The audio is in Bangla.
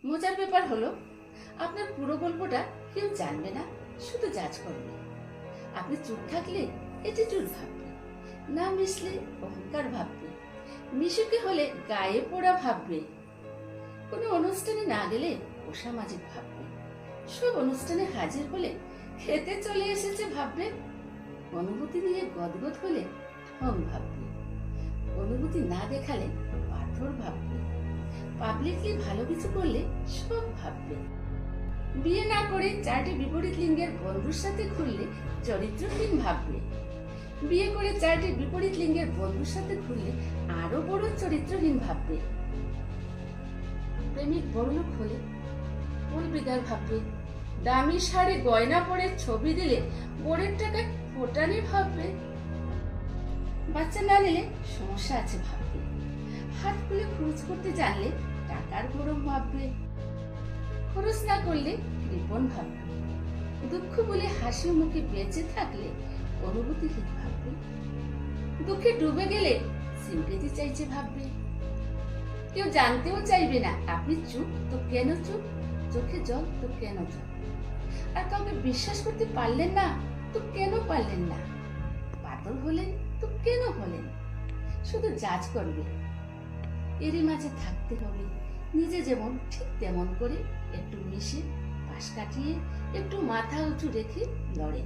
মজার ব্যাপার হলো আপনার পুরো গল্পটা কেউ জানবে না, শুধু জাজ করবে। আপনি চুপ থাকলে অ্যাটিটিউড ভাববে, না মিশলে অহংকার ভাববে, মিশুকে হলে গায়ে পোড়া ভাববে, কোনো অনুষ্ঠানে না গেলে অসামাজিক ভাববে, সব অনুষ্ঠানে হাজির হলে খেতে চলে এসেছে ভাববে, অনুভূতি নিয়ে গদগদ হলে ঢং ভাববে, অনুভূতি না দেখালে পাথর ভাববে, পাবলিকলি ভালো কিছু করলে সব ভাববে। বিয়ে না করে 4টি বিপরীত লিঙ্গের বন্ধুর সাথে ঘুরলে চরিত্রহীন ভাববে, বিয়ে করে 4টি বিপরীত লিঙ্গের বন্ধুর সাথে ঘুরলে আরো বড় চরিত্রহীন ভাববে। প্রেমিক বড়লোক হলে ফুল বিদার ভাববে, দামি শাড়ি গয়না পরে ছবি দিলে বোরের টাকায় ফোটানি ভাববে, বাচ্চা না নিলে সমস্যা আছে ভাববে, হাত খুলে খরচ করতে জানলে টাকার গরম ভাববে, খরচ না করলে কৃপণ ভাববে, দুঃখ বলে হাসি মুখে বেঁচে থাকলে অনুভূতিহীন ভাববে, দুঃখে ডুবে গেলে সিম্পেথি চাইছে ভাববে, কেউ জানতেও চাইবে না আপনি চুপ তো কেন চুপ, চোখে জল তো কেন জল, আর কাউকে বিশ্বাস করতে পারলেন না তো কেন পারলেন না, পাগল হলেন তো কেন হলেন, শুধু জাজ করবে। এরই মাঝে থাকতে হবে নিজে যেমন ঠিক তেমন করে, একটু মিশে পাশ কাটিয়ে একটু মাথা উঁচু রেখে লড়ে।